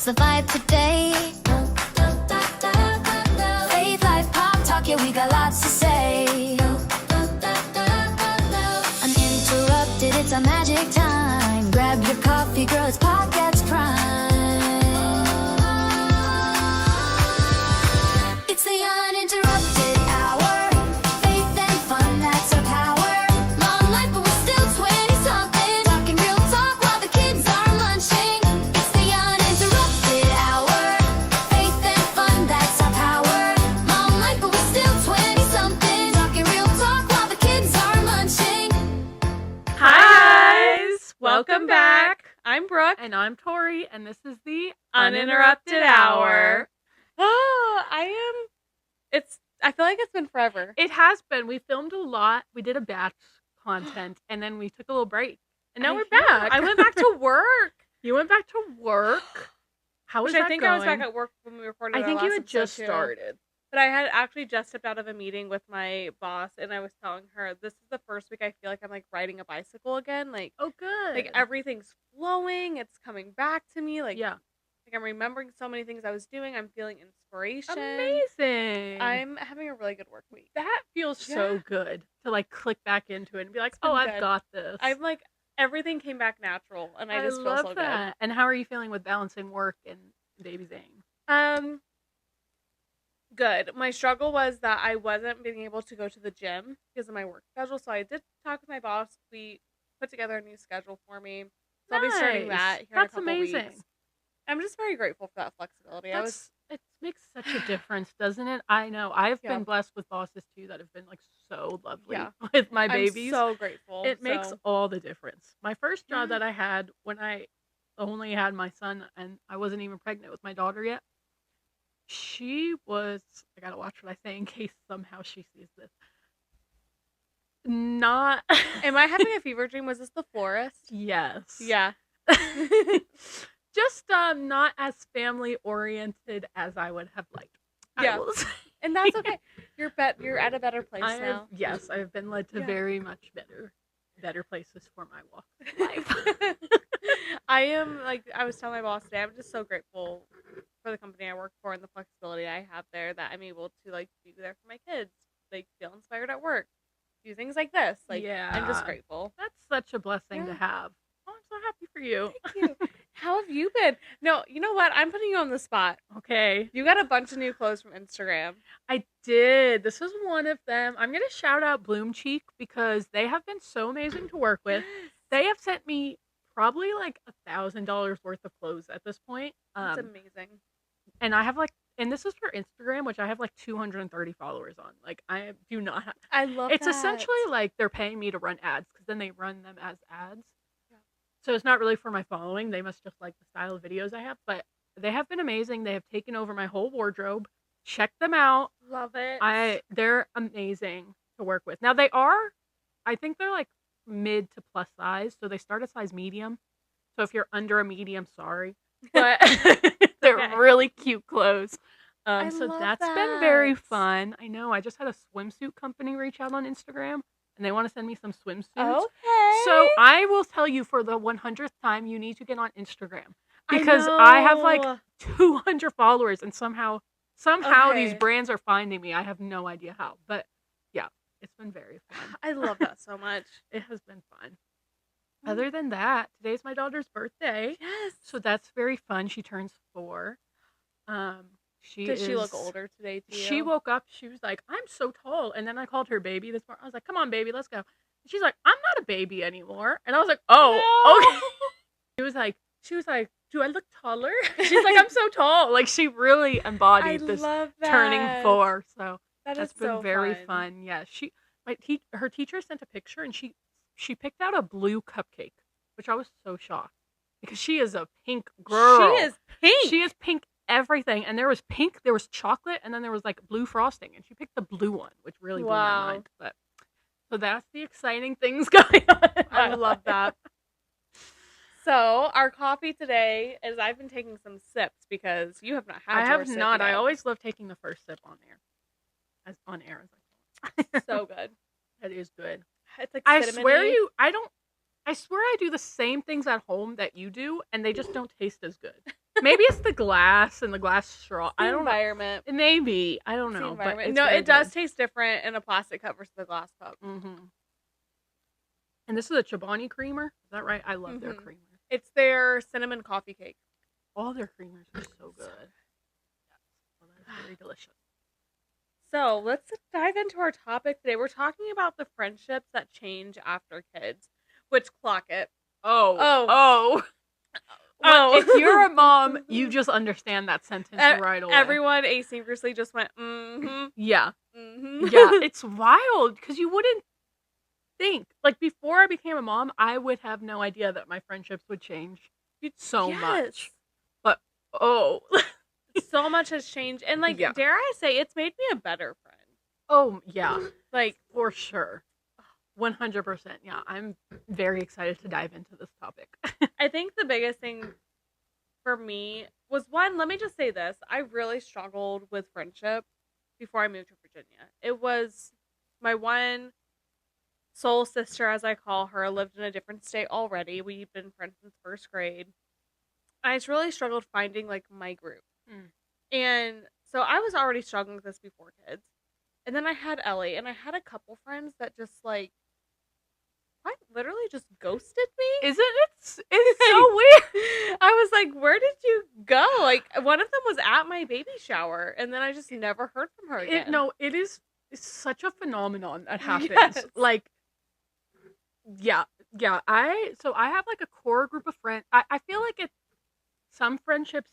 what's the vibe today? Faith, life, pop, talk, yeah, we got lots to say. Uninterrupted, it's a magic time. Grab your coffee, girl, it's podcast prime. It's the uninterrupted hour. Faith and fun, that's our power. Long life, but we're still 20-something. Talking real talk while the kids are munching. It's the uninterrupted hour. Faith and fun, that's our power. Long life, but we're still 20-something. Talking real talk while the kids are munching. Hi guys! Welcome back. I'm Brooke. And I'm Tori, and this is the Uninterrupted Hour. Oh, I feel like it's been forever. It has been. We filmed a lot. We did a batch content, and then we took a little break. And now we're back. I went back to work. You went back to work? How was that I think going? I was back at work when we recorded I our think last you had just episode, too. started. But I had actually just stepped out of a meeting with my boss, and I was telling her, this is the first week I feel like I'm, like, riding a bicycle again. Like, Oh, good. like everything's flowing. It's coming back to me. Like, yeah. like I'm remembering so many things I was doing. I'm feeling inspiration. Amazing. I'm having a really good work week. That feels so Yeah. good to, like, click back into it and be like, been oh, I've good. got this. I'm like, everything came back natural, and I just feel love so that. And how are you feeling with balancing work and baby Zane? good. Good. My struggle was that I wasn't being able to go to the gym because of my work schedule. So I did talk with my boss. We put together a new schedule for me. So I'll be starting Nice. that here That's in a couple amazing. weeks. I'm just very grateful for that flexibility. It makes such a difference, doesn't it? I know. I've Yeah. been blessed with bosses too that have been like so lovely Yeah. with my I'm babies. so grateful. It makes So, all the difference. My first job that I had when I only had my son and I wasn't even pregnant with my daughter yet, she was, I gotta watch what I say in case somehow she sees this. Not, am I having a fever dream? Was this the florist? yes. Yeah. Just not as family oriented as I would have liked. Yeah. I will say. And that's okay. You're at a better place now. Yes, I have been led to Yeah. very much better places for my walk of life. I am, like, I was telling my boss today, I'm just so grateful for the company I work for and the flexibility I have there that I'm able to, like, be there for my kids, like, feel inspired at work, do things like this. Like, I'm just Yeah. grateful. That's such a blessing to Yeah. have. Oh, I'm so happy for you. Thank you. How have you been? No, you know what? I'm putting you on the spot. Okay. You got a bunch of new clothes from Instagram. I did. This is one of them. I'm going to shout out Bloom Cheek because they have been so amazing to work with. They have sent me probably like $1,000 worth of clothes at this point. That's amazing. And I have like, and this is for Instagram, which I have like 230 followers on. Like, I do not have, I love it's that. essentially like they're paying me to run ads because then they run them as ads. Yeah. So it's not really for my following. They must just like the style of videos I have, but they have been amazing. They have taken over my whole wardrobe. Check them out. Love it. They're amazing to work with. Now I think they're like mid to plus size. So they start at size medium. So if you're under a medium, sorry, but they're Okay. really cute clothes. I So love that's been very that. fun. I know. I just had a swimsuit company reach out on Instagram and they want to send me some swimsuits. Okay. So I will tell you for the 100th time, you need to get on Instagram because I have like know. 200 followers and somehow these Okay. brands are finding me. I have no idea how, but yeah, it's been very fun. I love that so much. It has been fun. Other than that, today's my daughter's birthday. Yes. So that's very fun. She turns 4. Does she look older today too? She woke up. She was like, "I'm so tall," and then I called her baby this morning. I was like, "Come on, baby, let's go." And she's like, "I'm not a baby anymore," and I was like, "Oh, okay." She was like, "Do I look taller?" She's like, "I'm so tall." Like she really I embodied this love that. turning 4. So That that's is been so very fun. Yeah, her teacher sent a picture and she picked out a blue cupcake, which I was so shocked because she is a pink girl. She is pink. She is pink everything, and there was pink, there was chocolate, and then there was like blue frosting, and she picked the blue one, which really blew Wow. my mind. But so that's the exciting things going on. in my I love life. that. So our coffee today is I've been taking some sips because you have not had. I your have sip not. I yet. always love taking the first sip on air, as I call it. So good. That is good. It's like I cinnamony. swear I swear I do the same things at home that you do, and they just don't taste as good. Maybe it's the glass and the glass straw. I don't know. Environment. Maybe. I don't It's the know. But environment. it's No, very it does good. taste different in a plastic cup versus a glass cup. Mm-hmm. And this is a Chobani creamer. Is that right? I love their Mhm. creamer. It's their cinnamon coffee cake. All their creamers are so good. Yes. Well, that is very delicious. So let's dive into our topic today. We're talking about the friendships that change after kids, which clock it. Oh. Oh. If you're a mom, you just understand that sentence right away. Everyone asynchronously just went, mm-hmm. Yeah. Mm-hmm. Yeah. It's wild because you wouldn't think. Like, before I became a mom, I would have no idea that my friendships would change so much. But, so much has changed. And, like, Yeah. dare I say, it's made me a better friend. Oh, yeah. Like, for sure. 100%. Yeah. I'm very excited to dive into this topic. I think the biggest thing for me was, one, let me just say this. I really struggled with friendship before I moved to Virginia. It was my one soul sister, as I call her, lived in a different state already. We've been friends since first grade. I just really struggled finding, like, my group. And so I was already struggling with this before kids. And then I had Ellie, and I had a couple friends that just, like, quite literally just ghosted me. Isn't it? It's so weird. I was like, where did you go? Like, one of them was at my baby shower, and then I just never heard from her again. It's such a phenomenon that happens. Yes. Like, yeah. I have, like, a core group of friends. I feel like some friendships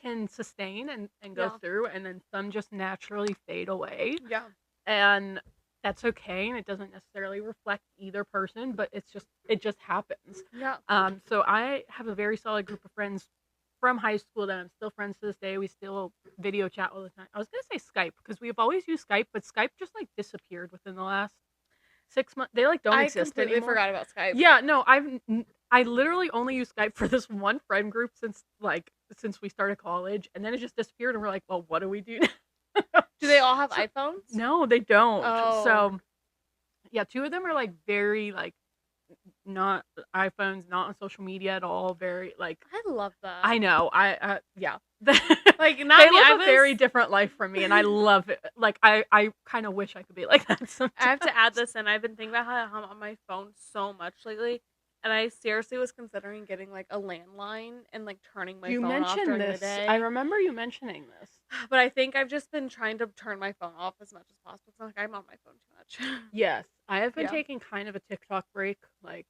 can sustain and go through, and then some just naturally fade away. Yeah. And that's okay, and it doesn't necessarily reflect either person, but it just happens. Yeah. So I have a very solid group of friends from high school that I'm still friends to this day. We still video chat all the time. I was gonna say Skype because we've always used Skype, but Skype just, like, disappeared within the last 6 months. They, like, don't exist anymore. I completely forgot about Skype. Yeah, no, I literally only use Skype for this one friend group since we started college, and then it just disappeared, and we're like, well, what do we do now? Do they all have iPhones? No, they don't. Oh. So, yeah, 2 of them are, like, very, like, not iPhones, not on social media at all. Very, like, I love that. I know. Yeah. Like, not they me, live a very different life from me, and I love it. Like, I kind of wish I could be like that sometimes. I have to add this in. I've been thinking about how I'm on my phone so much lately, and I seriously was considering getting, like, a landline and, like, turning my phone off during the day. I remember you mentioning this. But I think I've just been trying to turn my phone off as much as possible. So, like, I'm on my phone too much. Yes, I have been taking kind of a TikTok break, like,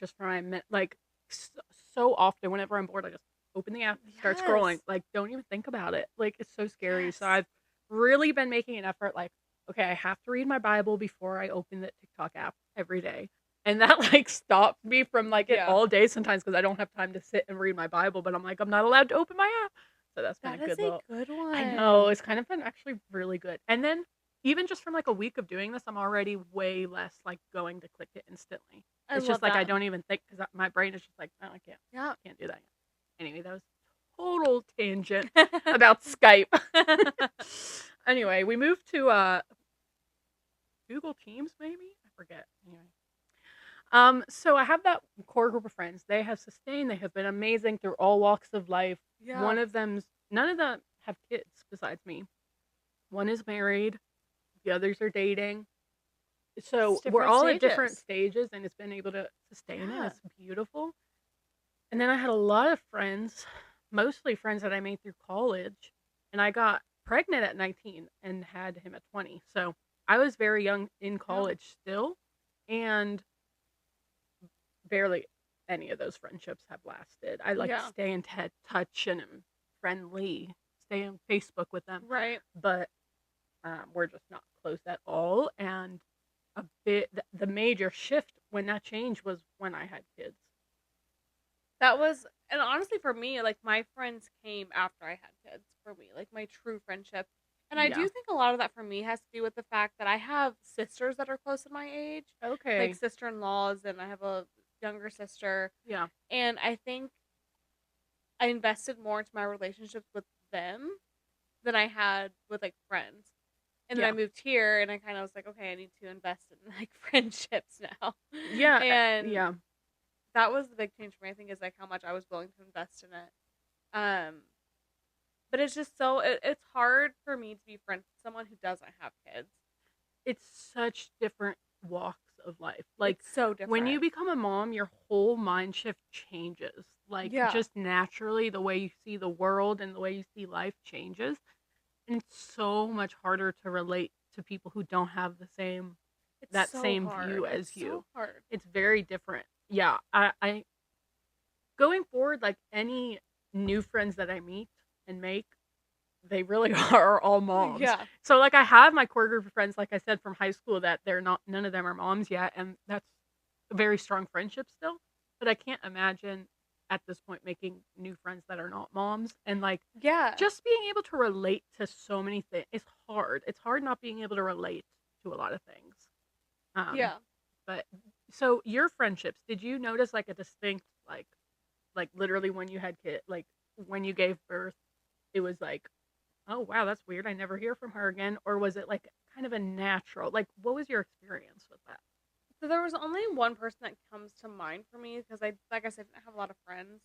just for like, so often whenever I'm bored, I just open the app, start scrolling, like, don't even think about it. Like, it's so scary. So I've really been making an effort, like, okay, I have to read my Bible before I open the TikTok app every day. And that, like, stops me from, like, it all day sometimes because I don't have time to sit and read my Bible, but I'm like, I'm not allowed to open my app. So that's been a good one. I know, it's kind of been actually really good. And then even just from, like, a week of doing this, I'm already way less, like, going to click it instantly. It's just like I don't even think because my brain is just like, oh, I can't do that. Anyway, that was a total tangent about Skype. Anyway, we moved to Google Teams, maybe? I forget. Anyway. So I have that core group of friends. They have sustained. They have been amazing through all walks of life. Yeah. None of them have kids besides me. One is married. The others are dating. So we're all at different stages, and it's been able to sustain it. It's beautiful. And then I had a lot of friends, mostly friends that I made through college, and I got pregnant at 19 and had him at 20. So I was very young in college still, and barely any of those friendships have lasted. I like to stay in touch and am friendly, stay on Facebook with them. Right. But we're just not close at all. And the major shift when that changed was when I had kids. That was, and honestly for me, like, my friends came after I had kids for me, like, my true friendship. And I do think a lot of that for me has to do with the fact that I have sisters that are close to my age. Okay. Like sister-in-laws, and I have a younger sister. Yeah. And I think I invested more into my relationships with them than I had with, like, friends. And then I moved here, and I kind of was like, okay, I need to invest in, like, friendships now. Yeah. And that was the big change for me, I think, is, like, how much I was willing to invest in it. But it's just it's hard for me to be friends with someone who doesn't have kids. It's such different walks of life. Like, It's so different. when you become a mom, your whole mind shift changes. Like, Yeah. just naturally, the way you see the world and the way you see life changes. And it's so much harder to relate to people who don't have the same It's that so same hard. view as It's you. so hard. It's very different. Yeah, I going forward, like, any new friends that I meet and make, they really are all moms. Yeah. So, like, I have my core group of friends, like I said, from high school that none of them are moms yet, and that's a very strong friendship still. But I can't imagine at this point making new friends that are not moms, and like Yeah. just being able to relate to so many things. It's hard. It's hard not being able to relate to a lot of things. Yeah. But so your friendships, did you notice like a distinct like literally when you had kid, like when you gave birth, it was like, oh wow, that's weird. I never hear from her again, or was it like kind of a natural? Like, what was your experience with that? So there was only one person that comes to mind for me because like I said, didn't have a lot of friends.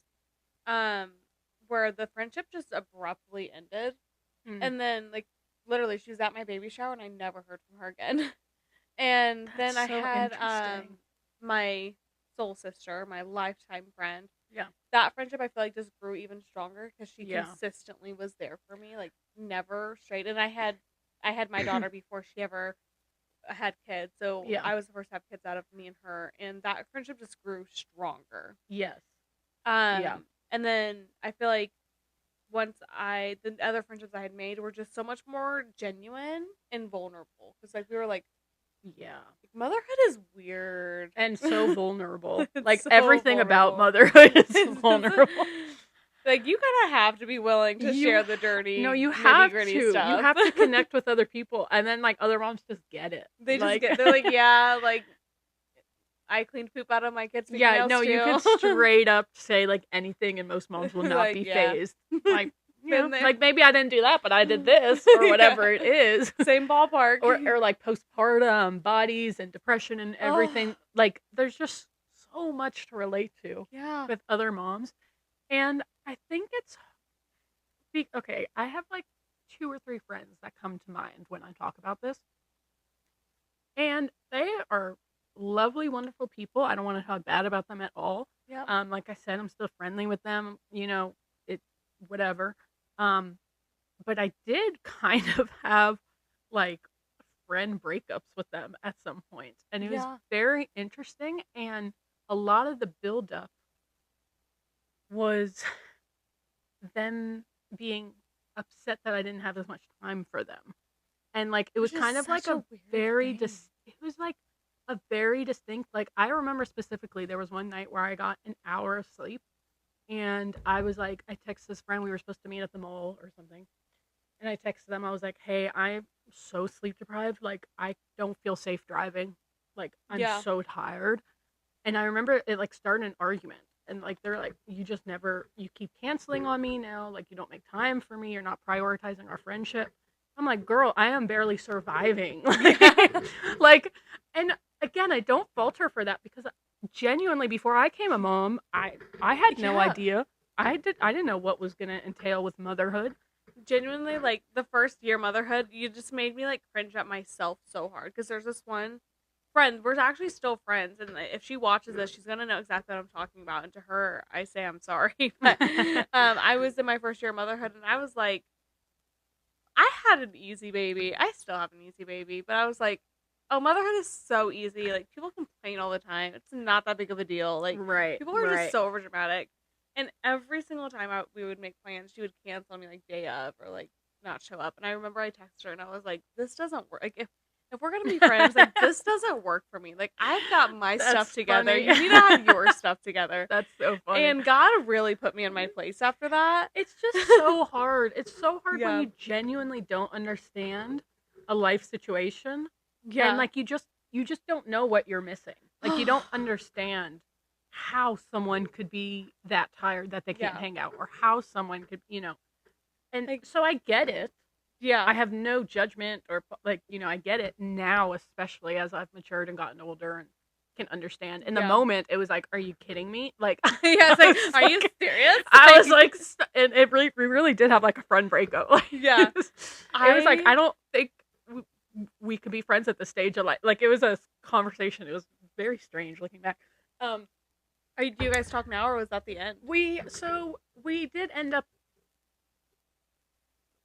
Where the friendship just abruptly ended, Mm, and then like literally she was at my baby shower and I never heard from her again. And then I that's so had interesting. my soul sister, my lifetime friend. Yeah. That friendship I feel like just grew even stronger because she Yeah. consistently was there for me, like never straight. And I had my daughter before she ever had kids, so Yeah. I was the first to have kids out of me and her, and that friendship just grew stronger. Yes. Yeah. And then I feel like the other friendships I had made were just so much more genuine and vulnerable because like we were like Yeah. motherhood is weird And so vulnerable. It's Like so everything about vulnerable. motherhood is It's vulnerable. like you kind of have to be willing to You share the dirty, No, you have nitty-gritty to. stuff. You have to connect with other people, and then like other moms just get it. They just Like, they're like, yeah, like I cleaned poop out of my kids' yeah, fingernails no, you too. could straight up say like anything, and most moms will not Like, be yeah. phased. Like, you Been know, there. like maybe I didn't do that, but I did this or whatever it is. Same ballpark. Or like postpartum bodies and depression and everything. Like, there's just so much to relate to Yeah. with other moms, and I think okay. I have like 2 or 3 friends that come to mind when I talk about this, and they are lovely, wonderful people. I don't want to talk bad about them at all. Yep. Like I said, I'm still friendly with them. You know, it whatever. But I did kind of have like friend breakups with them at some point, and it was Yeah. very interesting. And a lot of the buildup was them being upset that I didn't have as much time for them, and like it was Which is kind of like such a a weird very thing. it was like a very distinct, like, I remember specifically there was one night where I got an hour of sleep, and I was like, I texted this friend, we were supposed to meet at the mall or something, and I texted them, I was like, hey, I'm so sleep deprived, like I don't feel safe driving, like I'm Yeah. so tired. And I remember it like started an argument, and like they're like, you keep canceling on me now, like you don't make time for me, you're not prioritizing our friendship. I'm like, girl, I am barely surviving. Like, and again, I don't fault her for that, because genuinely before I came a mom, I had no Yeah. idea. I didn't know what was gonna entail with motherhood. Genuinely, like the first year motherhood, you just made me like cringe at myself so hard because there's this one friend, we're actually still friends, and if she watches this, she's gonna know exactly what I'm talking about. And to her, I say I'm sorry, but I was in my first year of motherhood, and I was like, I had an easy baby. I still have an easy baby, but I was like, oh, motherhood is so easy. Like people complain all the time. It's not that big of a deal. Like Right. people are right. just so overdramatic. And every single time we would make plans, she would cancel on me like day of or like not show up. And I remember I texted her and I was like, this doesn't work. Like if we're gonna be friends, like this doesn't work for me. Like I've got my That's stuff together. funny. You need to have your stuff together. That's so funny. And God really put me in my place after that. It's just so hard. It's so hard Yeah. when you genuinely don't understand a life situation. Yeah. And like you just don't know what you're missing. Like you don't understand how someone could be that tired that they can't Yeah. hang out, or how someone could, And Like- so I get it. yeah. I have no judgment, or like, I get it now, especially as I've matured and gotten older and can understand. In the Yeah. moment, it was like, are you kidding me? Like, Yeah, it's I like, was are you like- serious? I was like, and we really did have like a friend breakup. Like, Yeah. it was like, I- I don't think we could be friends at the stage of like it was a conversation. It was very strange looking back. do you guys talk now, or was that the end? We did end up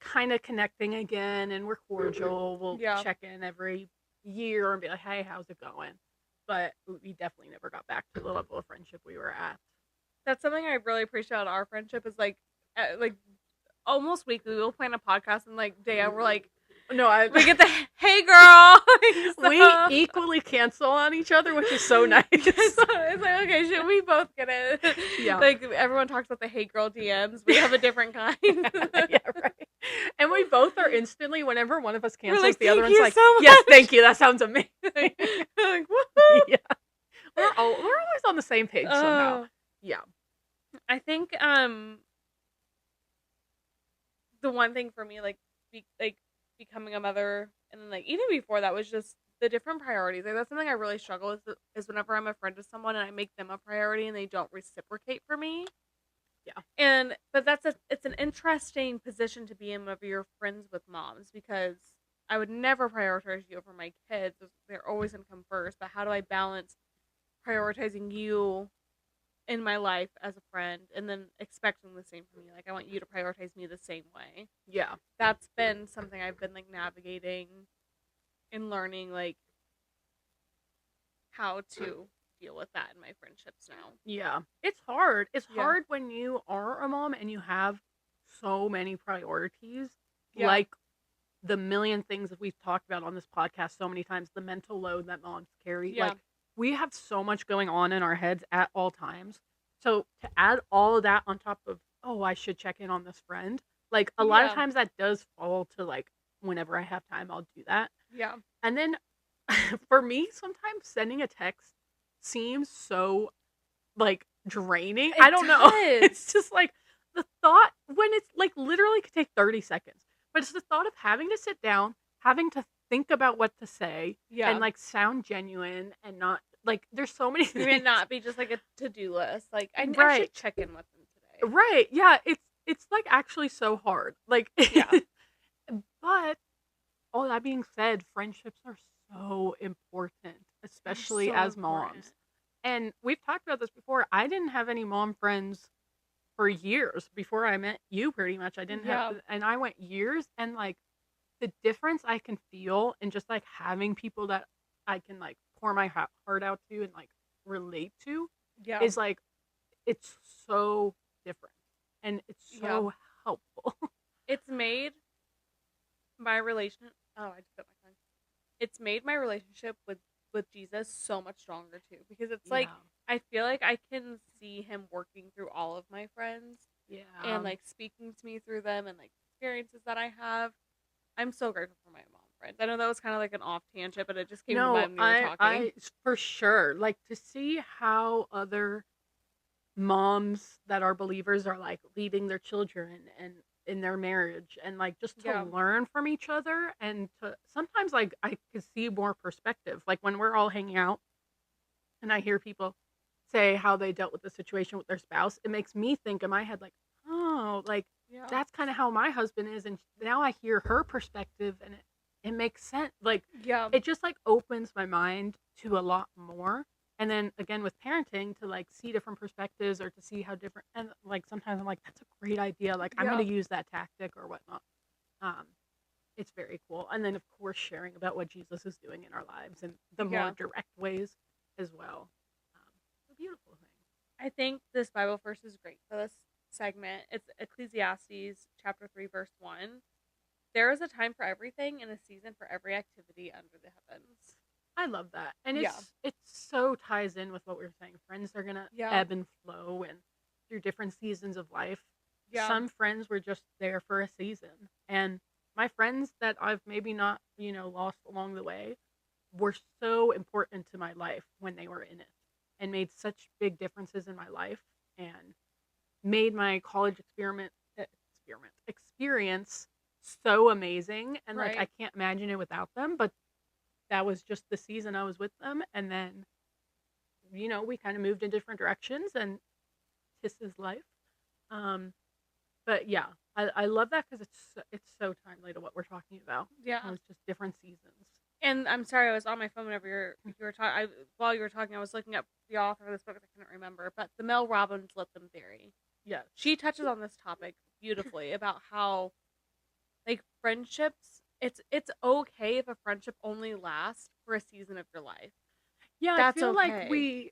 kind of connecting again, and we're cordial. We'll Yeah. check in every year and be like, hey, how's it going? But we definitely never got back to the level of friendship we were at. That's something I really appreciate about our friendship is like almost weekly we'll plan a podcast, and like day out we're like, No, we get the hey girl. we equally cancel on each other, which is so nice. It's like, okay, should we both get it? Yeah. Like everyone talks about the hey girl DMs. We have a different kind. Yeah, right. And we both are instantly, whenever one of us cancels, like, the other "Thank one's you like, so yes, much." thank you. That sounds amazing. Like, woohoo! Yeah. We're always on the same page somehow. Oh. Yeah. I think the one thing for me like becoming a mother, and then like even before that, was just the different priorities. Like that's something I really struggle with, is whenever I'm a friend to someone and I make them a priority and they don't reciprocate for me. Yeah. But it's an interesting position to be in whenever you're friends with moms, because I would never prioritize you over my kids. They're always going to come first. But how do I balance prioritizing you in my life as a friend and then expecting the same from you? Like I want you to prioritize me the same way. Yeah. That's been something I've been like navigating and learning, like how to deal with that in my friendships now. Yeah. It's hard. It's Yeah. hard when you are a mom and you have so many priorities. Yeah. Like the million things that we've talked about on this podcast so many times, the mental load that moms carry. Yeah. Like we have so much going on in our heads at all times. So to add all of that on top of, oh, I should check in on this friend. Like a lot of Yeah. times that does fall to like whenever I have time, I'll do that. Yeah. And then for me, sometimes sending a text seems so like draining. It I don't know. does. It's just like the thought when it's like literally could take 30 seconds. But it's the thought of having to sit down, having to think about what to say, Yeah. and like sound genuine and not like there's so many It things. may not be just like a to-do list. Like I should Right. check in with them today. Right. Yeah, it's like actually so hard. Like Yeah. But all that being said, friendships are so important, especially so as important. moms. And we've talked about this before. I didn't have any mom friends for years before I met you, pretty much. I didn't have, and I went years, and like the difference I can feel in just like having people that I can like pour my heart out to and like relate to Yeah. is like, it's so different and it's so helpful. It's made my relation. Oh, I just bit my tongue. It's made my relationship with Jesus so much stronger too, because it's like I feel like I can see him working through all of my friends yeah. and like speaking to me through them and like experiences that I have. I'm so grateful for my mom friends. I know that was kind of like an off tangent, but it just came to mind when we were talking. I for sure like to see how other moms that are believers are like leading their children and in their marriage, and like just to learn from each other, and to sometimes like I can see more perspective. Like when we're all hanging out and I hear people say how they dealt with the situation with their spouse, it makes me think in my head like, oh, like that's kind of how my husband is, and now I hear her perspective and it makes sense. Like it just like opens my mind to a lot more. And then again with parenting, to like see different perspectives or to see how different, and like sometimes I'm like, that's a great idea. Like I'm going to use that tactic or whatnot. It's very cool. And then of course sharing about what Jesus is doing in our lives and the more direct ways as well. It's a beautiful thing. I think this Bible verse is great for this segment. It's Ecclesiastes chapter 3 verse 1. There is a time for everything and a season for every activity under the heavens. I love that. And it so ties in with what we were saying. Friends are going to ebb and flow and through different seasons of life. Yeah. Some friends were just there for a season. And my friends that I've maybe not, lost along the way were so important to my life when they were in it and made such big differences in my life and made my college experience so amazing. And like, I can't imagine it without them, but that was just the season I was with them. And then we kind of moved in different directions, and this is life. But yeah, I love that because it's so timely to what we're talking about. Yeah. It's just different seasons. And I'm sorry, I was on my phone whenever you were talking. While you were talking, I was looking up the author of this book. I couldn't remember, but the Mel Robbins Lipton theory. Yes. She touches on this topic beautifully about how, like, friendships. It's okay if a friendship only lasts for a season of your life. Yeah, That's I feel like okay.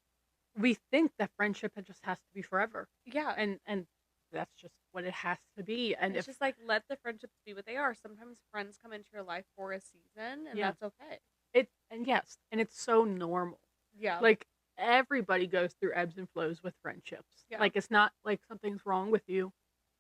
we think that friendship just has to be forever, Yeah. and that's just what it has to be. And It's if just like, let the friendships be what they are. Sometimes friends come into your life for a season, and Yeah. that's okay. yes, and it's so normal. Yeah. Like everybody goes through ebbs and flows with friendships. Yeah. Like it's not like something's wrong with you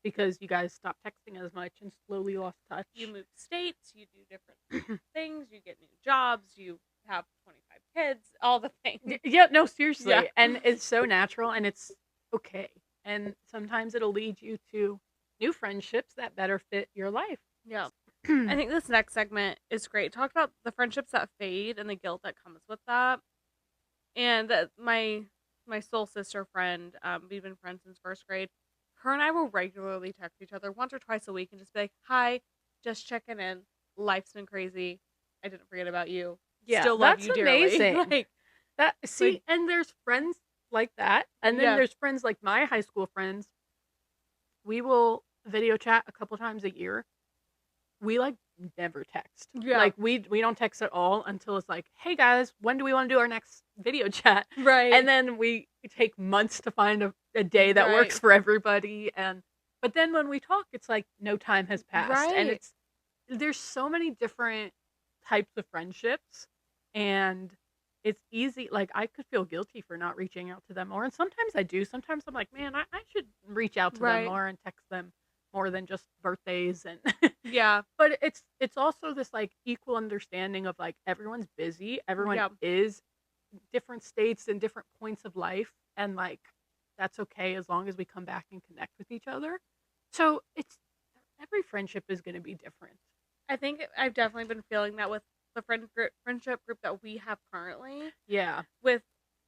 because you guys stopped texting as much and slowly lost touch. You move states, you do different things, you get new jobs, you have 25 kids, all the things. Yeah, no, seriously. Yeah. And it's so natural and it's okay. And sometimes it'll lead you to new friendships that better fit your life. Yeah. I think this next segment is great. Talk about the friendships that fade and the guilt that comes with that. And my soul sister friend, we've been friends since first grade. Her and I will regularly text each other once or twice a week and just be like, "Hi, just checking in. Life's been crazy. I didn't forget about you. Yeah, Still love that's you dearly." amazing. Like, That see, and there's friends like that, and then Yeah. there's friends like my high school friends. We will video chat a couple times a year. We like never text. Yeah. Like we don't text at all until it's like, hey guys, when do we want to do our next video chat? right. And then we take months to find a day that works Right. for everybody. But then when we talk, it's like no time has passed, and Right. there's so many different types of friendships, and it's easy. Like I could feel guilty for not reaching out to them more, and sometimes I do. Sometimes I'm like, man, I should reach out to them Right. more and text them more than just birthdays and. Yeah. But it's also this like equal understanding of like everyone's busy, everyone Yeah. is different states and different points of life, and like that's okay as long as we come back and connect with each other. So it's every friendship is going to be different. I think I've definitely been feeling that with the friendship group that we have currently. Yeah. With,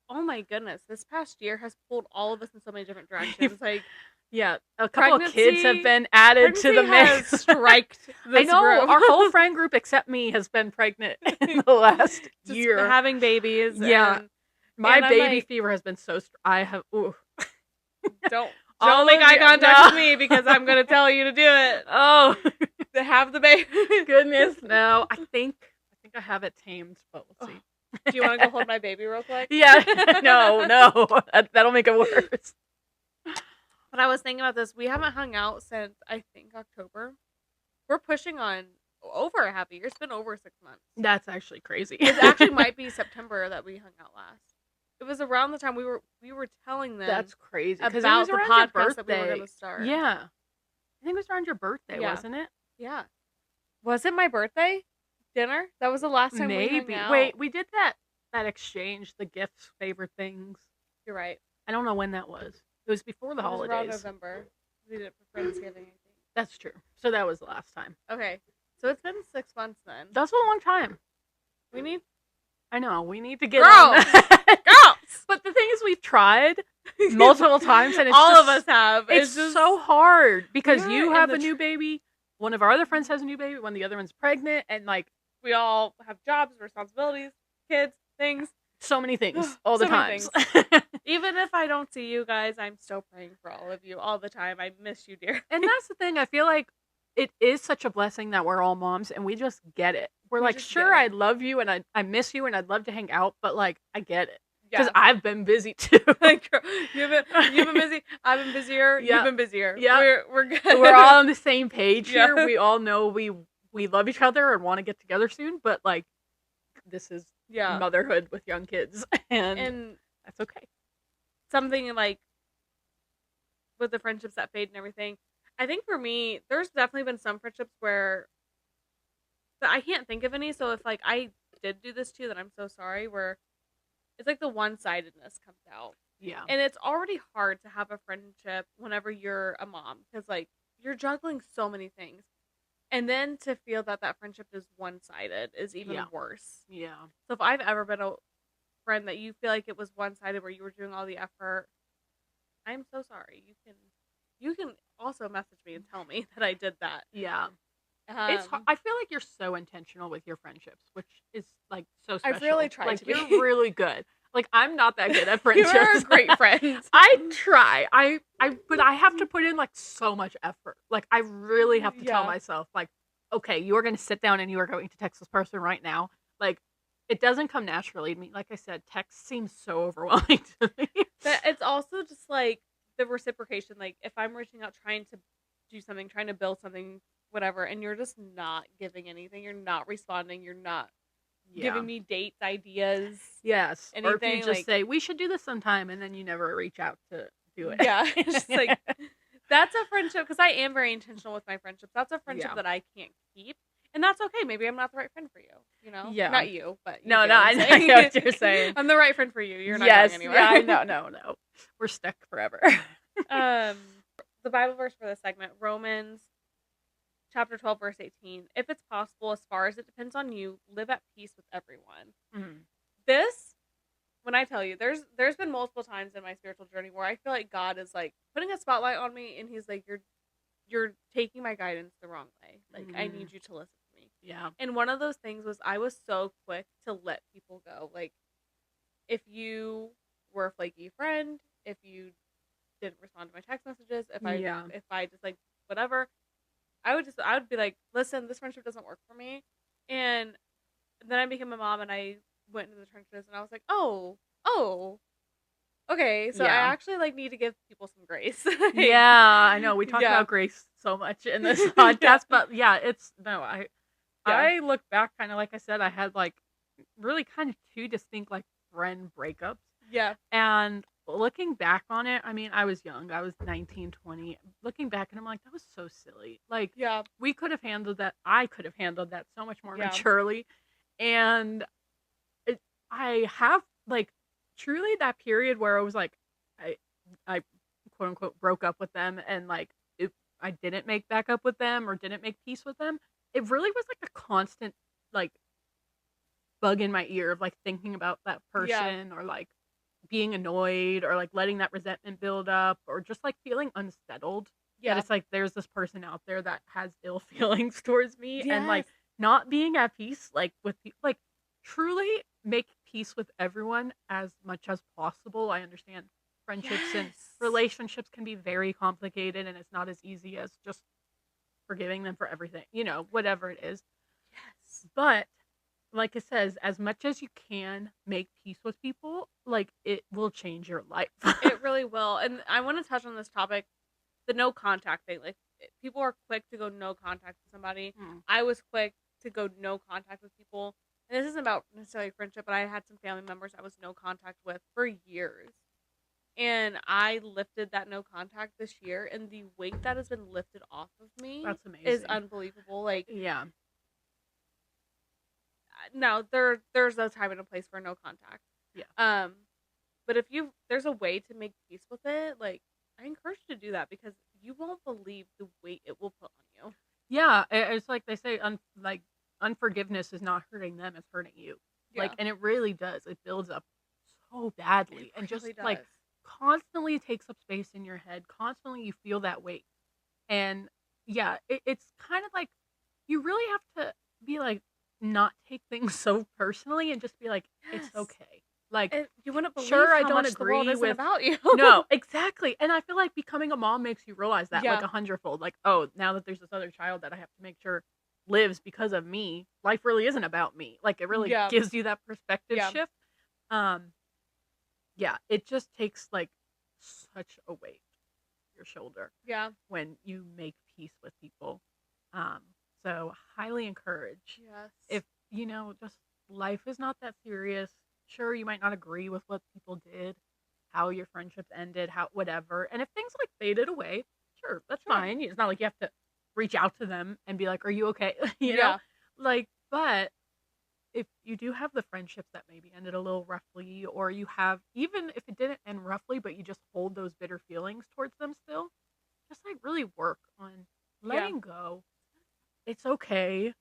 oh my goodness, this past year has pulled all of us in so many different directions. Like, Yeah, a couple of kids have Pregnancy- been added to the pregnancy mix. has striked I this know group. our whole friend group except me has been pregnant in the last Just year. having babies. Yeah. and My and I'm baby like- fever has been so I have don't All make of eye you- contact no. with me because I'm gonna tell you to do it. Oh To have the baby. goodness, no. I think I have it tamed, but we'll see. Do you want to go hold my baby real quick? Yeah, no, that'll make it worse. But I was thinking about this. We haven't hung out since I think October. We're pushing on over a half a year. It's been over 6 months. That's actually crazy. It actually might be September that we hung out last. It was around the time we were telling them That's crazy. 'Cause it about was the around your podcast that we were birthday. going to start. Yeah, I think it was around your birthday, Yeah. wasn't it? Yeah. Was it my birthday dinner? That was the last time we Maybe. hung out. Wait, we did that exchange, the gifts, favorite things. You're right. I don't know when that was. It was before the It was around holidays. November. We did it for Friendsgiving, I think. That's true. So that was the last time. Okay. So it's been 6 months then. That's a long time. We need I know. We need to get Girls! on that. girls. But the thing is, we've tried multiple times, and it's all just, of us have. It's just so hard because Yeah, you and have the a new baby. One of our other friends has a new baby. When the other one's pregnant, and like we all have jobs, responsibilities, kids, things. so many things all the So many times. Even if I don't see you guys, I'm still praying for all of you all the time. I miss you, dear. And that's the thing. I feel like it is such a blessing that we're all moms and we just get it. We're We like, just sure, get it. I love you and I miss you and I'd love to hang out, but like, I get it. Yeah. Because I've been busy too. Like, girl, you've been busy. I've been busier. Yeah. You've been busier. Yeah. We're good. We're all on the same page here. Yeah. We all know we love each other and want to get together soon, but like, this is yeah. motherhood with young kids. And that's okay. Something like with the friendships that fade and everything. I think for me, there's definitely been some friendships where, but I can't think of any. So if like I did do this too, then I'm so sorry. Where it's like the one-sidedness comes out, Yeah. and it's already hard to have a friendship whenever you're a mom because like you're juggling so many things, and then to feel that friendship is one-sided is even Yeah. worse. Yeah. So if I've ever been friend that you feel like it was one-sided where you were doing all the effort, I'm so sorry. You can also message me and tell me that I did that. Yeah. It's Um, I feel like you're so intentional with your friendships, which is like so special. I've really tried like to be. you're really good. Like I'm not that good at You friendships. are a great friend. I try. But I have to put in like so much effort. Like I really have to tell Yeah. myself like, okay, you are going to sit down and you are going to text this person right now. Like it doesn't come naturally to me. Like I said, text seems so overwhelming to me. But it's also just like the reciprocation. Like if I'm reaching out trying to do something, trying to build something, whatever, and you're just not giving anything, you're not responding, you're not giving me dates, ideas. Yes. Or if anything, you just like- say, we should do this sometime, and then you never reach out to do it. Yeah, it's just like that's a friendship because I am very intentional with my friendships. That's a friendship Yeah. that I can't keep, and that's okay. Maybe I'm not the right friend for you. You know, Yeah. not you, but you No, get no, what I I'm know saying. what you're saying. I'm the right friend for you. You're not yes, going anywhere. yeah, I know, no. We're stuck forever. The Bible verse for this segment, Romans chapter 12, verse 18. If it's possible, as far as it depends on you, live at peace with everyone. Mhm. This, when I tell you, there's been multiple times in my spiritual journey where I feel like God is like putting a spotlight on me, and He's like, you're taking my guidance the wrong way. Like I need you to listen to me. Yeah. And one of those things was I was so quick to let people go. Like if you were a flaky friend, if you didn't respond to my text messages, if I just like whatever, I would be like, listen, this friendship doesn't work for me. And then I became a mom and I went into the trenches and I was like, oh, okay. So I Yeah. actually like need to give people some grace. Yeah, I know. We talk Yeah. about grace so much in this podcast, but yeah, I look back kind of like I said, I had like really kind of two distinct like friend breakups. Yeah. And looking back on it, I mean, I was young. I was 19, 20. Looking back and I'm like, that was so silly. Like Yeah. we could have handled that. I could have handled that so much more Yeah. maturely. And I have like truly that period where I was like, I quote unquote broke up with them, and like if I didn't make back up with them or didn't make peace with them, it really was like a constant like bug in my ear of like thinking about that person or like being annoyed or like letting that resentment build up or just like feeling unsettled. Yeah. That it's like there's this person out there that has ill feelings towards me and like Yes. not being at peace like with people. Like truly make peace with everyone as much as possible. I understand friendships and Yes. relationships can be very complicated and it's not as easy as just forgiving them for everything, whatever it is. Yes. But like it says, as much as you can make peace with people, like it will change your life. It really will. And I want to touch on this topic, the no contact thing. Like people are quick to go no contact with somebody. I was quick to go no contact with people. And this isn't about necessarily friendship, but I had some family members I was no contact with for years. And I lifted that no contact this year, and the weight that has been lifted off of me That's amazing. is unbelievable. Like, Yeah. now there's a time and a place for no contact. Yeah. But if there's a way to make peace with it, like I encourage you to do that because you won't believe the weight it will put on you. Yeah. It's like they say, unforgiveness is not hurting them, it's hurting you. Like, Yeah. and it really does. It builds up so badly It and just really like does. constantly takes up space in your head. Constantly you feel that weight. And yeah, it's kind of like you really have to be like, not take things so personally and just be like, Yes. it's okay. Like, You wouldn't believe sure, I how don't much the world agree isn't with about you. no, exactly. And I feel like becoming a mom makes you realize that like Yeah. 100-fold. Like, oh, now that there's this other child that I have to make sure lives because of me, life really isn't about me. Like, it really Yeah. gives you that perspective Yeah. shift. Yeah, it just takes like such a weight off your shoulder Yeah. when you make peace with people. So highly encourage. Yes. If just life is not that serious. Sure, you might not agree with what people did, how your friendships ended, how whatever. And if things like faded away, sure, that's Sure. fine. It's not like you have to reach out to them and be like, "Are you okay?" Yeah. Like, but if you do have the friendships that maybe ended a little roughly, or you have, even if it didn't end roughly, but you just hold those bitter feelings towards them still, just like really work on letting go. It's okay.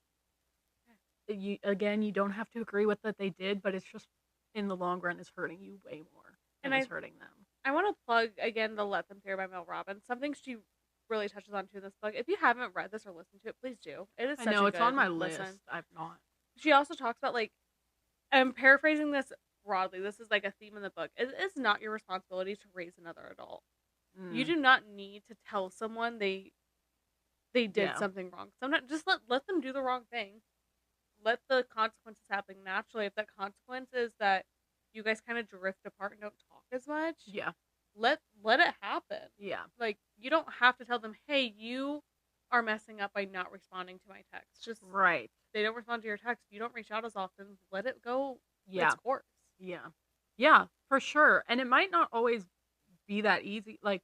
You don't have to agree with what they did, but it's just in the long run is hurting you way more than And it's hurting them. I want to plug again the Let Them Fear by Mel Robbins. Something she really touches on too in this book. If you haven't read this or listened to it, please do. It is I such know a it's good on my listen. list. I've not. She also talks about, like, I'm paraphrasing this broadly. This is like a theme in the book. It is not your responsibility to raise another adult. You do not need to tell someone they did Yeah. something wrong. Sometimes just let them do the wrong thing. Let the consequences happen naturally. If that consequence is that you guys kind of drift apart and don't talk as much, Yeah. let it happen. Yeah. Like, you don't have to tell them, hey, you are messing up by not responding to my text. Just Right. they don't respond to your text. You don't reach out as often. Let it go Yeah. its course. Yeah. Yeah, for sure. And it might not always be that easy. Like,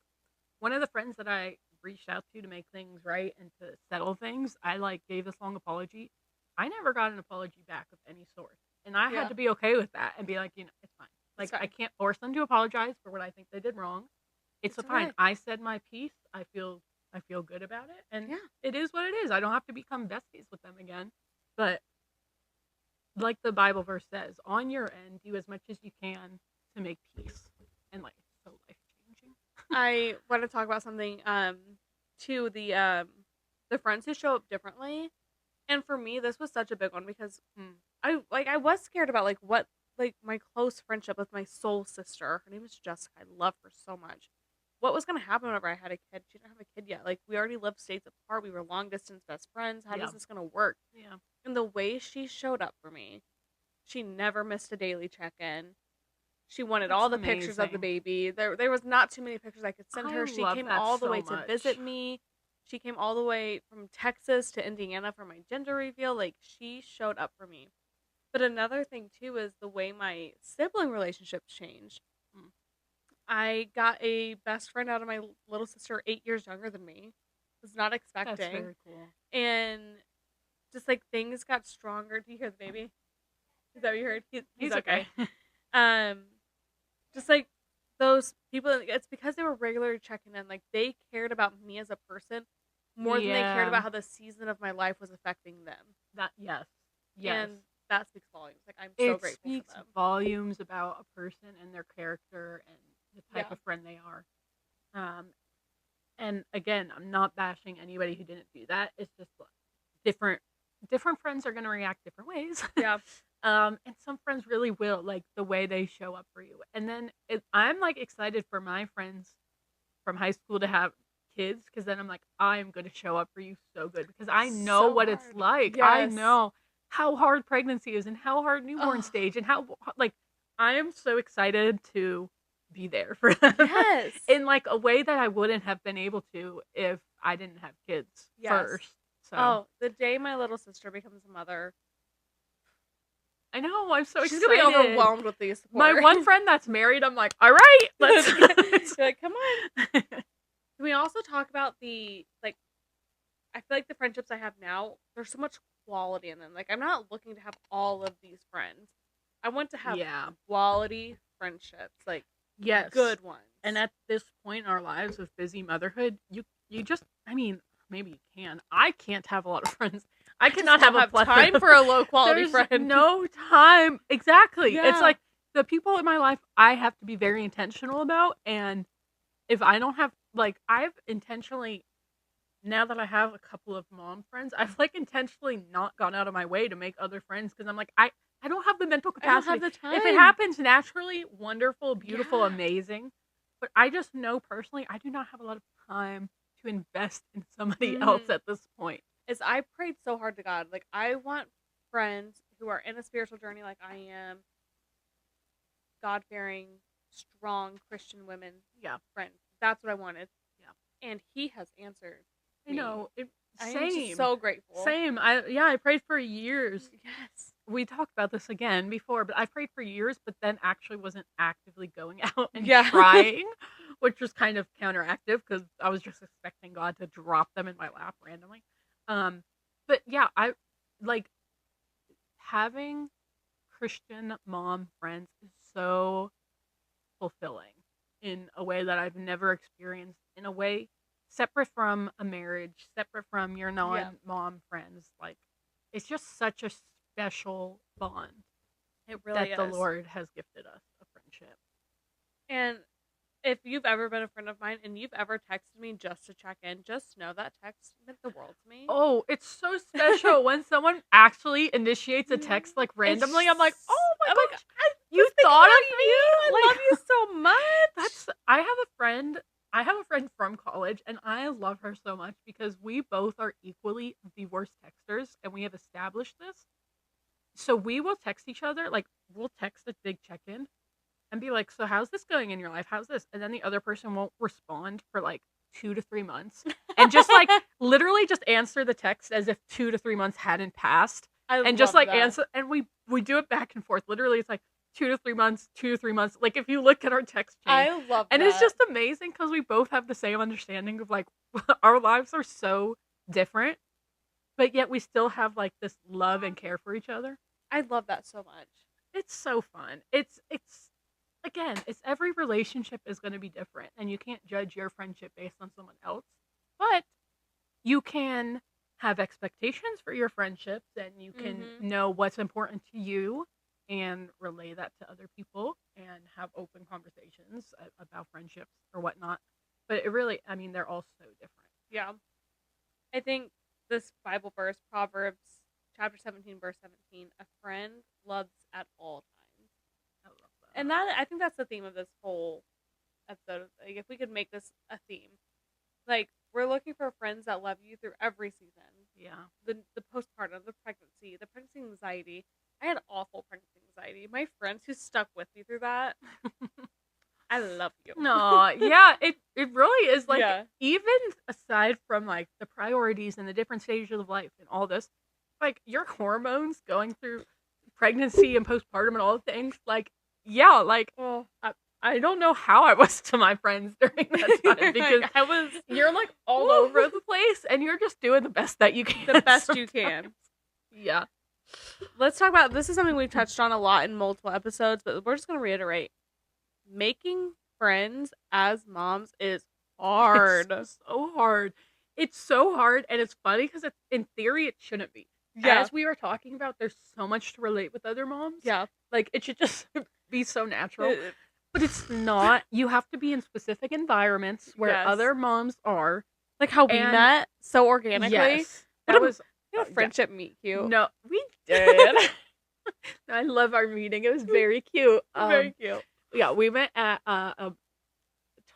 one of the friends that I reached out to make things right and to settle things, I like gave this long apology. I never got an apology back of any sort. And I Yeah. had to be okay with that and be like, you know, it's fine. Like, fine. I can't force them to apologize for what I think they did wrong. It's It's fine. okay. I said my piece. I feel good about it. And Yeah. it is what it is. I don't have to become besties with them again. But like the Bible verse says, on your end, do as much as you can to make peace. And like, it's so life changing. I want to talk about something to the friends who show up differently. And for me, this was such a big one because I was scared about what my close friendship with my soul sister. Her name is Jessica. I love her so much. What was going to happen whenever I had a kid? She didn't have a kid yet. Like, we already lived states apart. We were long distance best friends. How Yeah. is this going to work? Yeah. And the way she showed up for me, she never missed a daily check-in. She wanted all the That's pictures of the amazing. baby. There was not too many pictures I could send I her. She love came that all the so way to much. visit me. She came all the way from Texas to Indiana for my gender reveal. Like, she showed up for me. But another thing too is the way my sibling relationships changed. Mm. I got a best friend out of my little sister 8 years younger than me. Was not expecting. That's very cool. And just like things got stronger. Do you hear the baby? Is that what you heard? He's okay. Just like those people, it's because they were regularly checking in. Like, they cared about me as a person more than they cared Yeah. about how the season of my life was affecting them. That yes. Yes. And that speaks volumes. Like, I'm so It grateful speaks for them. volumes about a person and their character and the type Yeah. of friend they are. And again, I'm not bashing anybody who didn't do that. It's just like, different friends are gonna react different ways. Yeah. And some friends really will, like the way they show up for you. And then I'm like excited for my friends from high school to have kids, because then I'm like, I'm gonna show up for you so good because I know So what it's hard. like. I Yes. know how hard pregnancy is and how hard newborn Ugh. stage and how like I am so excited to be there for them. Yes. In like a way that I wouldn't have been able to if I didn't have kids Yes. first. So Oh, the day my little sister becomes a mother, I know, I'm so she's excited. gonna be overwhelmed with these support. My one friend that's married, I'm like, all right, let's. You're like, come on. Can we also talk about the, like, I feel like the friendships I have now, there's so much quality in them. Like, I'm not looking to have all of these friends. I want to have Yeah. quality friendships, like, Yes. good ones. And at this point in our lives with busy motherhood, you just, I mean, maybe you can. I can't have a lot of friends. I cannot have a plethora time of- for a low quality There's friend. no time. Exactly. Yeah. It's like the people in my life I have to be very intentional about, and if I don't have, like, I've intentionally, now that I have a couple of mom friends, I've like intentionally not gone out of my way to make other friends because I'm like, I don't have the mental I don't capacity. have the time. If it happens naturally, wonderful, beautiful, Yeah. amazing. But I just know personally, I do not have a lot of time to invest in somebody Mhm. else at this point. Is I prayed so hard to God. Like, I want friends who are in a spiritual journey like I am, God-fearing, strong Christian women Yeah. friends. That's what I wanted. Yeah. And he has answered I me. know. I Same. am just so grateful. Same. I prayed for years. Yes. We talked about this again before, but I prayed for years, but then actually wasn't actively going out and Yeah. trying, which was kind of counteractive because I was just expecting God to drop them in my lap randomly. But yeah, I like having Christian mom friends is so fulfilling in a way that I've never experienced, in a way separate from a marriage, separate from your non-mom friends. Like, it's just such a special bond. It really that the is. Lord has gifted us a friendship. And if you've ever been a friend of mine and you've ever texted me just to check in, just know that text meant the world to me. Oh, it's so special when someone actually initiates a text like randomly. I'm like, oh my gosh, you thought of me. I love you so much. I have a friend from college, and I love her so much because we both are equally the worst texters, and we have established this. So we will text each other, like we'll text a big check-in and be like, so how's this going in your life? How's this? And then the other person won't respond for like 2 to 3 months and just like literally just answer the text as if 2 to 3 months hadn't passed. And just like answer, and we do it back and forth. Literally, it's like 2 to 3 months, 2 to 3 months. Like if you look at our text chain, I love that. And it's just amazing because we both have the same understanding of like our lives are so different, but yet we still have like this love and care for each other. I love that so much. It's so fun. It's again, it's every relationship is going to be different, and you can't judge your friendship based on someone else, but you can have expectations for your friendships, and you can know what's important to you and relay that to other people and have open conversations about friendships or whatnot. But it really, I mean, they're all so different. Yeah. I think this Bible verse, Proverbs chapter 17, verse 17, a friend loves at all times. I love that. And I think that's the theme of this whole episode. Like, if we could make this a theme, like, we're looking for friends that love you through every season. Yeah. The postpartum, the pregnancy anxiety. I had awful pregnancy anxiety. My friends who stuck with me through that, I love you. No, yeah, it really is like, Yeah. even aside from like the priorities and the different stages of life and all this, like your hormones going through pregnancy and postpartum and all the things, like, yeah, like, I don't know how I was to my friends during that time because you're like all over the place and you're just doing the best that you can. The best you can. Yeah. Let's talk about, this is something we've touched on a lot in multiple episodes, but we're just going to reiterate. Making friends as moms is hard. It's so hard. It's so hard, and it's funny because in theory it shouldn't be. Yeah. As we were talking about, there's so much to relate with other moms. Yeah. Like, it should just be so natural. But it's not. You have to be in specific environments where Yes. other moms are. Like how we met so organically. Yes. What That a- was What a friendship meet cute. No, we did. I love our meeting. It was very cute. Very cute. Yeah, we went at a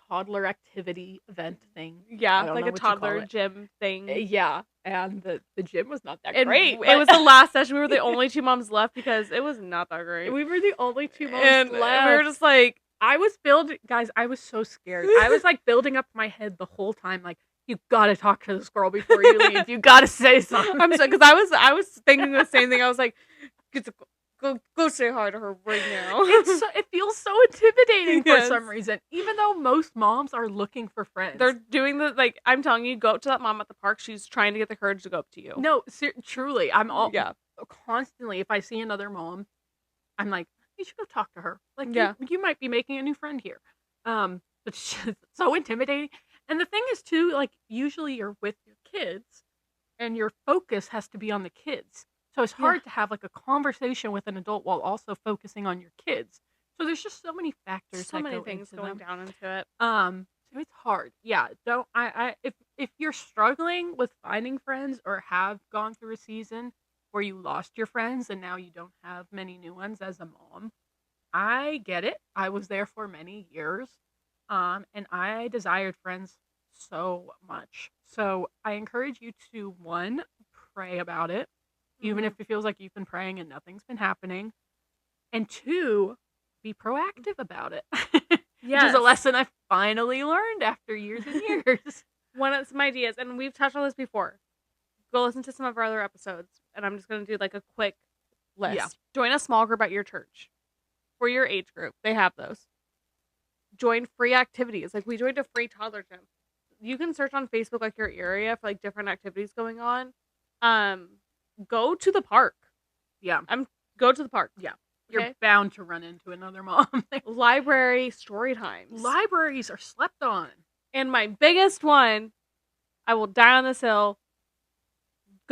toddler activity event thing. I Yeah, don't like know a what you call toddler it. gym thing. Yeah, and the gym was not that And great. it but was the last session. We were the only two moms left because it was not that great. we were the only two moms and left. we were just like, I was building, guys. I was so scared. I was like building up my head the whole time. Like, you gotta talk to this girl before you leave. You gotta say something. I'm sorry, because I was thinking the same thing. I was like, go say hi to her right now. It feels so intimidating for Yes. some reason. Even though most moms are looking for friends. They're doing like, I'm telling you, go up to that mom at the park. She's trying to get the courage to go up to you. No, truly. I'm all Yeah. constantly. If I see another mom, I'm like, you should go talk to her. Like, Yeah. you might be making a new friend here. But it's just so intimidating. And the thing is too, like, usually you're with your kids, and your focus has to be on the kids. So it's hard to have like a conversation with an adult while also focusing on your kids. So there's just so many factors. So that many go things into going them. down into it. So it's hard. Yeah. Don't if you're struggling with finding friends or have gone through a season where you lost your friends and now you don't have many new ones as a mom, I get it. I was there for many years. And I desired friends so much. So I encourage you to, one, pray about it, even if it feels like you've been praying and nothing's been happening. And two, be proactive about it. Which is a lesson I finally learned after years and years. One of some ideas, and we've touched on this before. Go listen to some of our other episodes, and I'm just going to do like a quick list. Yeah. Join a small group at your church for your age group. They have those. Join free activities. Like, we joined a free toddler gym. You can search on Facebook like your area for like different activities going on. Go to the park. Yeah. Go to the park. Yeah. Okay? You're bound to run into another mom. Library story times. Libraries are slept on. And my biggest one, I will die on this hill.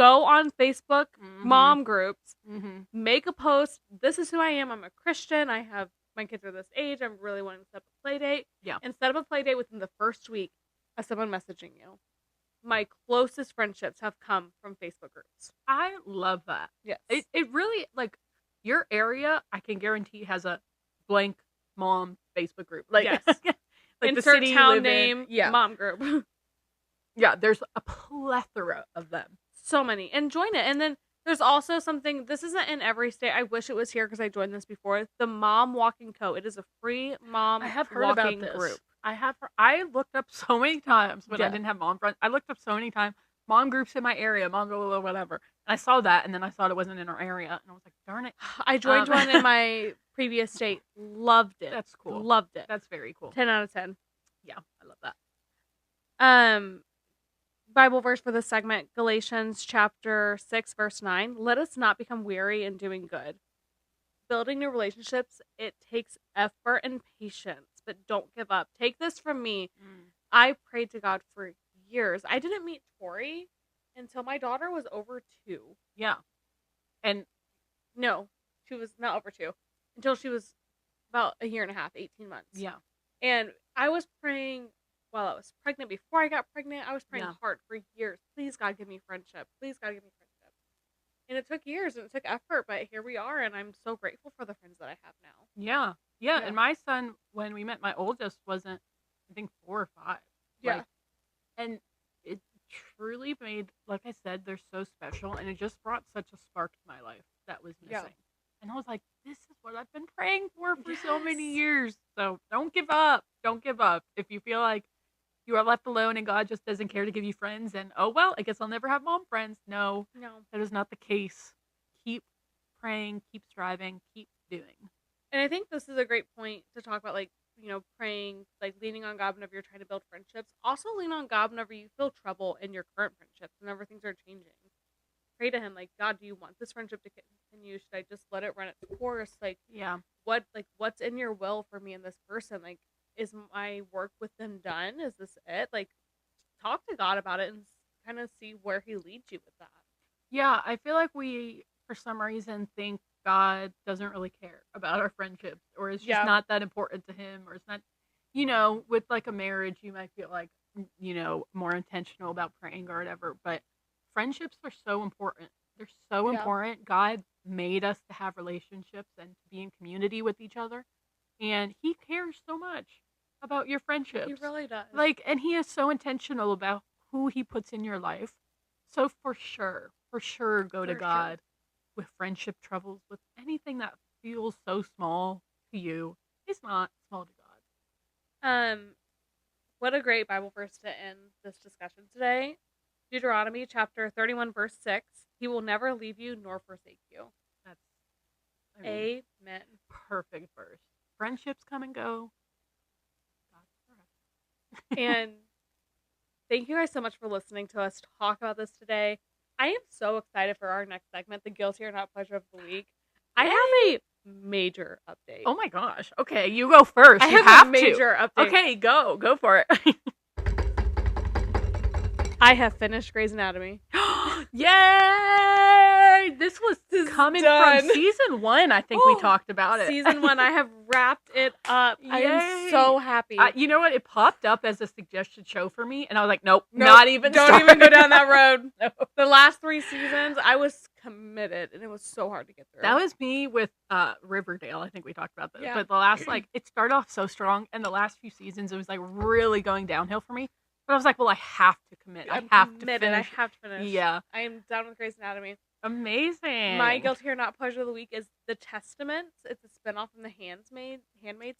go on Facebook Mhm. mom groups, Mhm. make a post. This is who I am. I'm a Christian. I have my kids are this age. I'm really wanting to set up a play date. Yeah. And set up a play date within the first week of someone messaging you. My closest friendships have come from Facebook groups. I love that. Yes. It really, like, your area, I can guarantee, has a blank mom Facebook group. Like, Yes. like the Insert city you town live name, in. Yeah. mom group. Yeah, there's a plethora of them. So many. And join it. And then there's also something, this isn't in every state. I wish it was here because I joined this before. The Mom Walking Co. It is a free mom I have heard walking about this. group. I looked up so many times when I Yeah. didn't have mom friends. I looked up so many times mom groups in my area, mom blah, blah, blah, whatever. And I saw that, and then I thought it wasn't in our area, and I was like, darn it. I joined one in my previous state. Loved it. That's cool. Loved it. That's very cool. 10 out of 10. Yeah, I love that. Bible verse for this segment, Galatians chapter 6, verse 9. Let us not become weary in doing good. Building new relationships, it takes effort and patience, but don't give up. Take this from me. I prayed to God for years. I didn't meet Tori until my daughter was over 2. Yeah. And No, she was not over 2. Until she was about a year and a half, 18 months. yeah. And I was praying while I was pregnant. Before I got pregnant, I was praying Yeah. hard for years. Please, God, give me friendship. Please, God, give me friendship. And it took years and it took effort, but here we are, and I'm so grateful for the friends that I have now. Yeah. Yeah. And my son, when we met, my oldest wasn't, I think, 4 or 5. Yeah. Like, and it truly made, like I said, they're so special, and it just brought such a spark to my life that was Yeah. missing. And I was like, this is what I've been praying for so many Yes. years. So don't give up. Don't give up. If you feel like you are left alone and God just doesn't care to give you friends, and oh well, I guess I'll never have mom friends. No, No. that is not the case. Keep praying, keep striving, keep doing. And I think this is a great point to talk about, like, praying, like leaning on God whenever you're trying to build friendships. Also lean on God whenever you feel trouble in your current friendships, whenever things are changing. Pray to him, like, God, do you want this friendship to continue? Should I just let it run its course? Like, Yeah. what's in your will for me and this person? Like, is my work with them done? Is this it? Like, talk to God about it and kind of see where he leads you with that. Yeah, I feel like we, for some reason, think God doesn't really care about our friendships, or it's just Yeah. not that important to him, or it's not, with like a marriage, you might feel like, more intentional about praying or whatever, but friendships are so important. They're so Yeah. important. God made us to have relationships and to be in community with each other, and he cares so much about your friendships. He really does. Like, and he is so intentional about who he puts in your life. So for sure, go to For sure. God with friendship troubles, with anything that feels so small to you. It's not small to God. What a great Bible verse to end this discussion today. Deuteronomy chapter 31, verse 6. He will never leave you nor forsake you. That's, I mean, Amen. perfect verse. Friendships come and go. God's forever. And thank you guys so much for listening to us talk about this today. I am so excited for our next segment, the Guilty or Not Pleasure of the Week. I have a major update. Oh my gosh. Okay, you go first. I You have a to. major update. Okay, go for it. I have finished Grey's Anatomy. Yay! This was coming done. from season 1. I think we talked about it. Season 1, I have wrapped it up. I am Yay. so happy. You know what? It popped up as a suggested show for me, and I was like, nope, Nope, not even. Don't even go down that road. No. The last 3 seasons, I was committed, and it was so hard to get through. That was me with Riverdale. I think we talked about this. Yeah. But the last, it started off so strong, and the last few seasons, it was like really going downhill for me. But I was like, well, I have to commit. I'm I have committed. to finish. I have to finish. Yeah. I am done with Grey's Anatomy. Amazing. My Guilty or Not Pleasure of the Week is The Testaments. It's a spinoff from The Handmaid's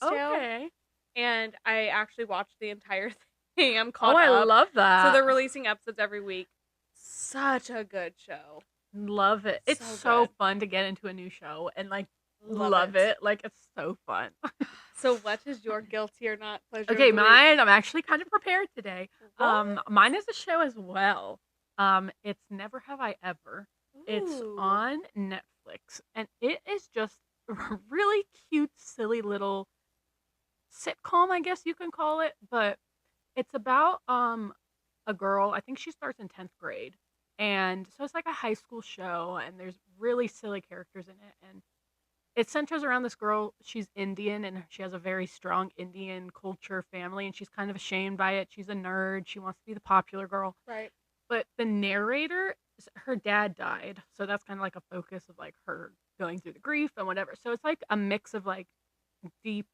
Tale. Okay. And I actually watched the entire thing. I'm caught Oh, I up. love that. So they're releasing episodes every week. Such a good show. Love it. It's So so good. fun to get into a new show and Love love it. it. Like, it's so fun. So what is your Guilty or Not Pleasure Okay, of the mine. I'm actually kind of prepared today. Week? Mine is a show as well. It's Never Have I Ever. It's Ooh. on Netflix, and it is just a really cute, silly little sitcom, I guess you can call it. But it's about a girl. I think she starts in 10th grade, And so it's like a high school show, and there's really silly characters in it. And it centers around this girl. She's Indian, and she has a very strong Indian culture family, and she's kind of ashamed by it. She's a nerd. She wants to be the popular girl. Right. But the narrator, her dad died. So that's kind of like a focus of like her going through the grief and whatever. So it's like a mix of like deep,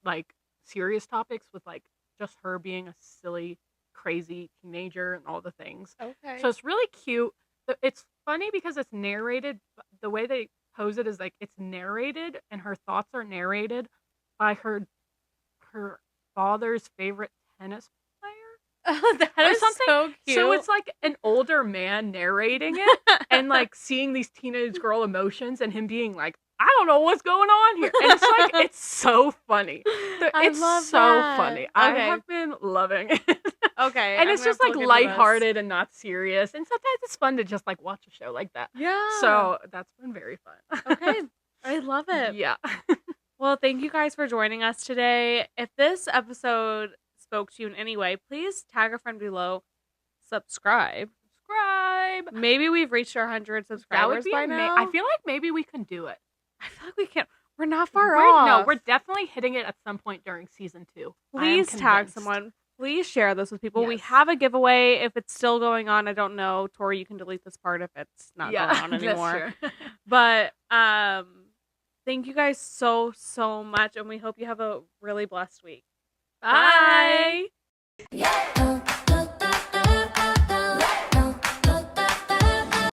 like serious topics with like just her being a silly, crazy teenager and all the things. Okay. So it's really cute. It's funny because it's narrated. The way they pose it is like it's narrated, and her thoughts are narrated by her father's favorite tennis player That or is something. so cute. So it's like an older man narrating it and like seeing these teenage girl emotions and him being like, I don't know what's going on here. And it's like, it's so funny. I It's love so that. funny. I Okay. have been loving it. Okay. And I'm it's gonna just have like to look into this. lighthearted and not serious. And sometimes it's fun to just like watch a show like that. Yeah. So that's been very fun. Okay. I love it. Yeah. Well, thank you guys for joining us today. If this episode spoke to you in any way, please tag a friend below. Subscribe. Subscribe. Maybe we've reached our 100 That would subscribers be by amazing. now. I feel like maybe we can do it. I feel like we can't. We're not far No, off. we're definitely hitting it at some point during season 2. I am Please tag convinced. someone. Please share this with people. We Yes. have a giveaway. If it's still going on, I don't know. Tori, you can delete this part if it's not going on that's anymore. true. But thank you guys so much, and we hope you have a really blessed week. Bye. Yeah.